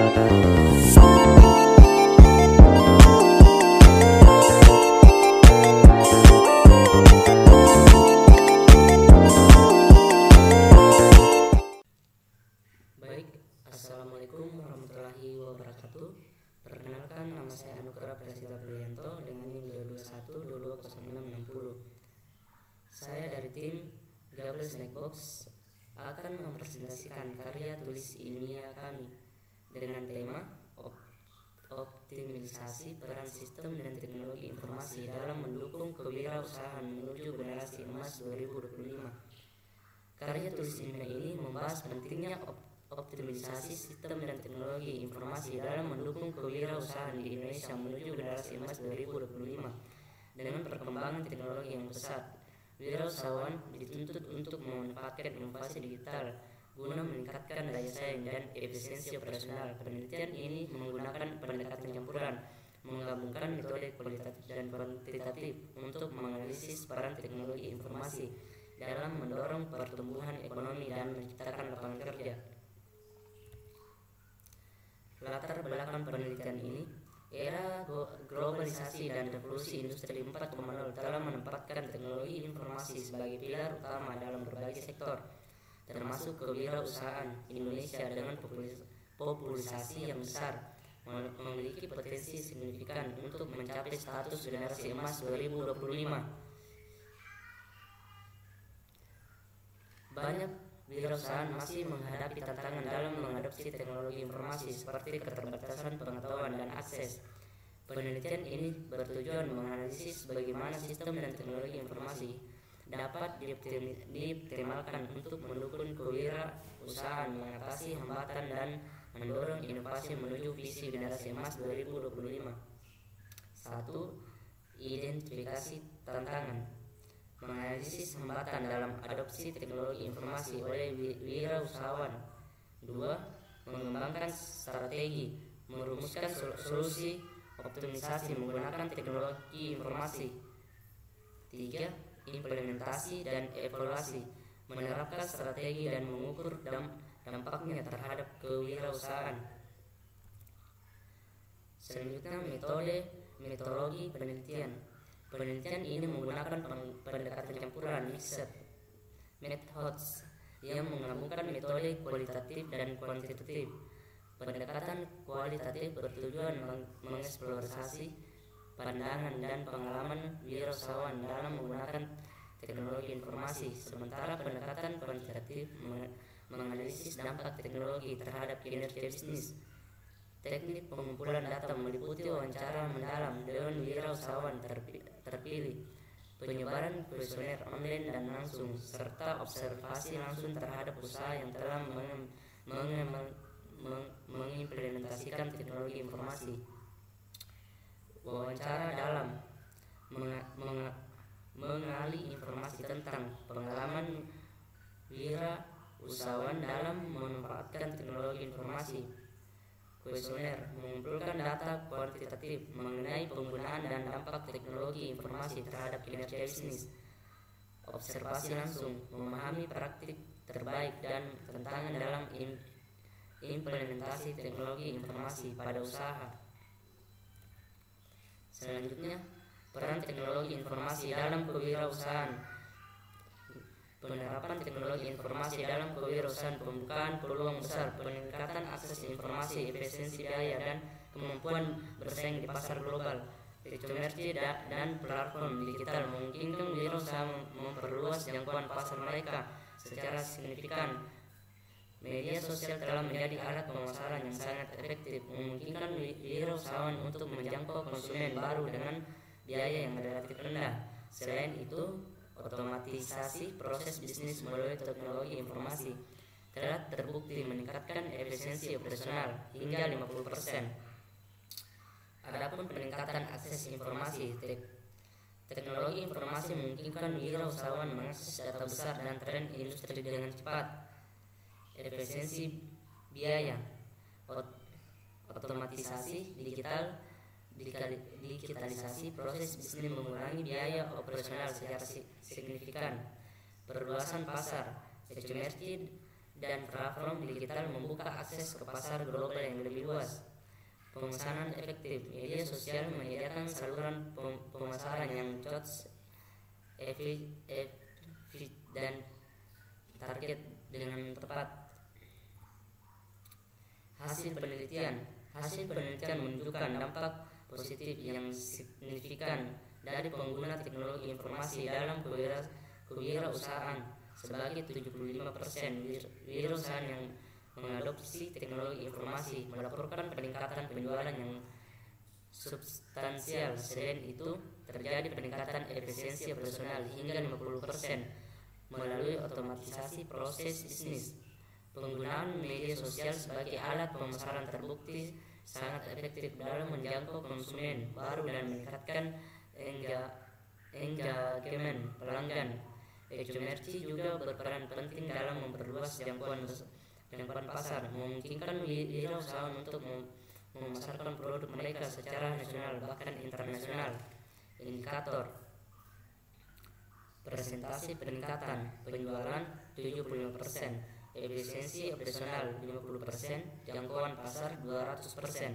Assalamualaikum warahmatullahi wabarakatuh. Perkenalkan, nama saya Anugrah Prasetya Priyanto dengan NIM 221220660. Saya dari tim Gabriel Snackbox akan mempresentasikan karya tulis ilmiah kami dengan tema optimalisasi peran sistem dan teknologi informasi dalam mendukung kewirausahaan menuju generasi emas 2025. Karya tulis ilmiah ini membahas pentingnya optimalisasi sistem dan teknologi informasi dalam mendukung kewirausahaan di Indonesia menuju generasi emas 2025. Dengan perkembangan teknologi yang pesat, wirausahawan dituntut untuk memanfaatkan inovasi digital guna meningkatkan daya saing dan efisiensi operasional. Penelitian ini menggunakan pendekatan campuran, menggabungkan metode kualitatif dan kuantitatif untuk menganalisis peran teknologi informasi dalam mendorong pertumbuhan ekonomi dan menciptakan lapangan kerja. Latar belakang penelitian ini, era globalisasi dan revolusi industri 4.0 telah menempatkan teknologi informasi sebagai pilar utama dalam berbagai sektor, termasuk kewirausahaan. Indonesia dengan populasi yang besar memiliki potensi signifikan untuk mencapai status generasi emas 2025. Banyak wirausahaan masih menghadapi tantangan dalam mengadopsi teknologi informasi seperti keterbatasan pengetahuan dan akses. Penelitian ini bertujuan menganalisis bagaimana sistem dan teknologi informasi dapat dioptimalkan untuk mendukung kewirausahaan, mengatasi hambatan dan mendorong inovasi menuju visi generasi emas 2025. 1. Identifikasi tantangan. Menganalisis hambatan dalam adopsi teknologi informasi oleh wirausahawan. 2. Mengembangkan strategi, merumuskan solusi optimisasi menggunakan teknologi informasi. 3. Implementasi dan evaluasi, menerapkan strategi dan mengukur dampaknya terhadap kewirausahaan. Selanjutnya, metodologi penelitian. Penelitian ini menggunakan pendekatan campuran mixed methods yang menggabungkan metode kualitatif dan kuantitatif. Pendekatan kualitatif bertujuan mengeksplorasi pandangan dan pengalaman wirausahawan dalam menggunakan teknologi informasi, sementara pendekatan kuantitatif menganalisis dampak teknologi terhadap kinerja bisnis. Teknik pengumpulan data meliputi wawancara mendalam dengan wirausahawan terpilih, penyebaran kuesioner online dan langsung, serta observasi langsung terhadap usaha yang telah mengimplementasikan teknologi informasi. Wawancara dalam mengali informasi tentang pengalaman wirausahawan dalam memanfaatkan teknologi informasi. Kuesioner mengumpulkan data kuantitatif mengenai penggunaan dan dampak teknologi informasi terhadap kinerja bisnis. Observasi langsung, memahami praktik terbaik dan tantangan dalam implementasi teknologi informasi pada usaha. Selanjutnya, peran teknologi informasi dalam kewirausahaan. Penerapan teknologi informasi dalam kewirausahaan, pembukaan peluang besar, peningkatan akses informasi, efisiensi biaya, dan kemampuan bersaing di pasar global. E-commerce dan platform digital memungkinkan wirausaha memperluas jangkauan pasar mereka secara signifikan. Media sosial telah menjadi alat pemasaran yang sangat efektif, memungkinkan wirausahawan untuk menjangkau konsumen baru dengan biaya yang relatif rendah. Selain itu, otomatisasi proses bisnis melalui teknologi informasi telah terbukti meningkatkan efisiensi operasional hingga 50%. Adapun peningkatan akses informasi, teknologi informasi memungkinkan wirausahawan mengakses data besar dan tren industri dengan cepat. Efisiensi biaya, otomatisasi digitalisasi proses bisnis mengurangi biaya operasional secara signifikan. Perluasan pasar, e-commerce dan platform digital membuka akses ke pasar global yang lebih luas. Pemesanan efektif. Media sosial menyediakan saluran pemasaran yang cepat, efisien dan target dengan tepat. Hasil penelitian menunjukkan dampak positif yang signifikan dari pengguna teknologi informasi dalam kewirausahaan. Sebagai 75% wirausahaan yang mengadopsi teknologi informasi melaporkan peningkatan penjualan yang substansial. Selain itu, terjadi peningkatan efisiensi operasional hingga 50% melalui otomatisasi proses bisnis. Penggunaan media sosial sebagai alat pemasaran terbukti sangat efektif dalam menjangkau konsumen baru dan meningkatkan engagement pelanggan. E-commerce juga berperan penting dalam memperluas jangkauan pasar, memungkinkan wirausahaan untuk memasarkan produk mereka secara nasional bahkan internasional. Indikator presentasi peningkatan penjualan 75%, efisiensi operasional 50%, jangkauan pasar 200%.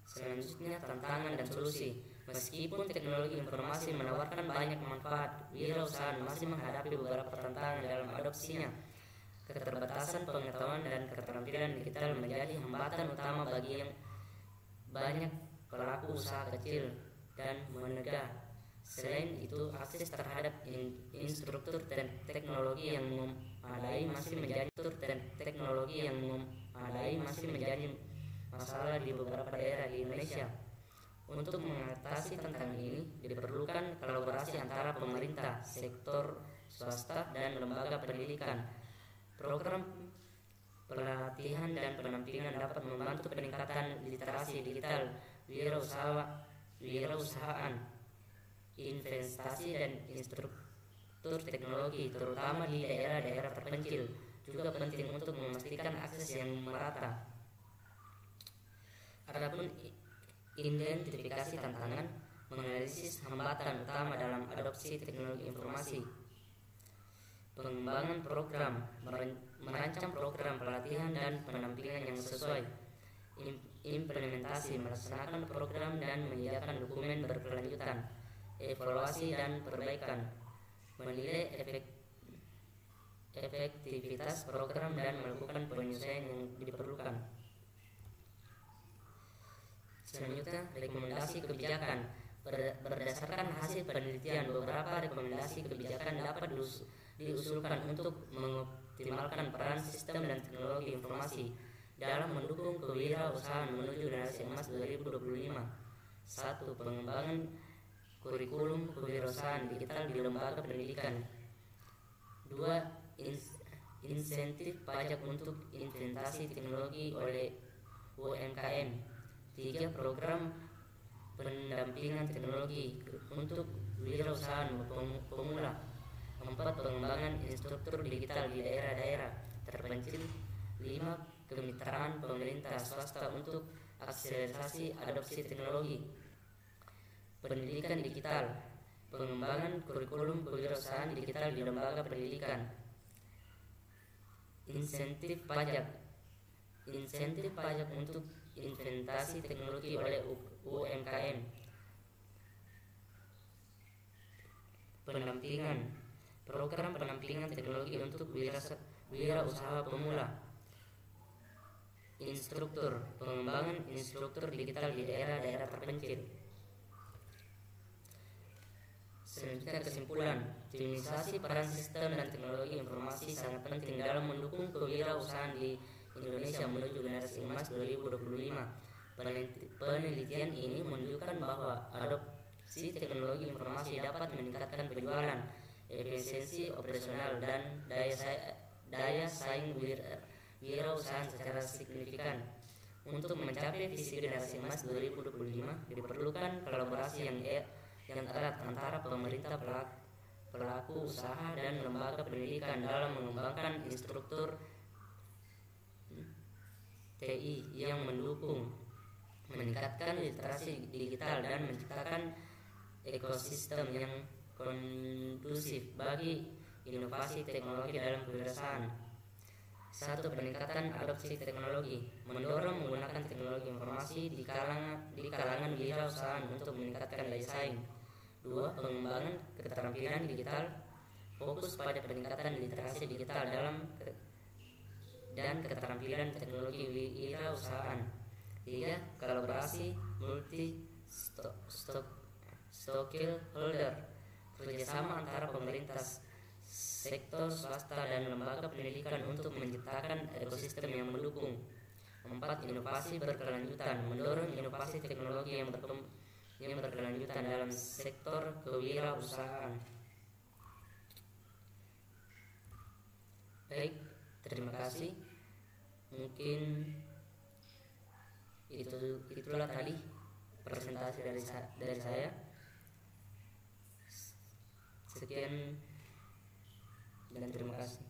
Selanjutnya, tantangan dan solusi. Meskipun teknologi informasi menawarkan banyak manfaat, wirausahaan masih menghadapi beberapa tantangan dalam adopsinya. Keterbatasan pengetahuan dan keterampilan digital menjadi hambatan utama bagi yang banyak pelaku usaha kecil dan menengah. Selain itu, akses terhadap infrastruktur dan teknologi yang memadai masih menjadi masalah di beberapa daerah di Indonesia. Untuk mengatasi tantangan ini, diperlukan kolaborasi antara pemerintah, sektor swasta, dan lembaga pendidikan. Program pelatihan dan pendampingan dapat membantu peningkatan literasi digital wirausahaan. Investasi dan infrastruktur teknologi, terutama di daerah-daerah terpencil, juga penting untuk memastikan akses yang merata. Adapun identifikasi tantangan, menganalisis hambatan utama dalam adopsi teknologi informasi, pengembangan program, merancang program pelatihan dan pendampingan yang sesuai, implementasi, melaksanakan program dan menyediakan dokumen berkelanjutan, evaluasi dan perbaikan, menilai efektivitas program dan melakukan penyesuaian yang diperlukan. Selanjutnya, rekomendasi kebijakan. Berdasarkan hasil penelitian, beberapa rekomendasi kebijakan dapat diusulkan untuk mengoptimalkan peran sistem dan teknologi informasi dalam mendukung kewirausahaan menuju generasi emas 2025. 1. Pengembangan kurikulum kewirausahaan digital di lembaga pendidikan. 2. Insentif pajak untuk investasi teknologi oleh UMKM. 3. Program pendampingan teknologi untuk wirausahaan pemula. 4. Pengembangan infrastruktur digital di daerah-daerah terpencil. 5. Kemitraan pemerintah swasta untuk akselerasi adopsi teknologi. Pendidikan digital. Pengembangan kurikulum kewirausahaan digital di lembaga pendidikan. Insentif pajak untuk investasi teknologi oleh UMKM. Pendampingan. Program pendampingan teknologi untuk wirausaha pemula. Instruktur. Pengembangan instruktur digital di daerah-daerah terpencil. Selanjutnya, kesimpulan. Optimisasi peran sistem dan teknologi informasi sangat penting dalam mendukung kewirausahaan di Indonesia menuju generasi emas 2025. Penelitian ini menunjukkan bahwa adopsi teknologi informasi dapat meningkatkan penjualan, efisiensi operasional, dan daya saing wirausahaan secara signifikan. Untuk mencapai visi generasi emas 2025, diperlukan kolaborasi yang erat antara pemerintah, pelaku usaha, dan lembaga pendidikan dalam mengembangkan infrastruktur TI yang mendukung, meningkatkan literasi digital, dan menciptakan ekosistem yang kondusif bagi inovasi teknologi dalam kewirausahaan. 1. Peningkatan adopsi teknologi, mendorong menggunakan teknologi informasi di kalangan wirausahaan untuk meningkatkan daya saing. 2. Pengembangan keterampilan digital, fokus pada peningkatan literasi digital dan keterampilan teknologi wirausahaan. 3. Kolaborasi multi stakeholder, kerjasama antara pemerintah, sektor swasta dan lembaga pendidikan untuk menciptakan ekosistem yang mendukung. 4. Inovasi berkelanjutan, mendorong inovasi teknologi yang berkelanjutan dalam sektor kewirausahaan. Baik, terima kasih. Mungkin itulah tadi presentasi dari saya. Sekian dan terima kasih.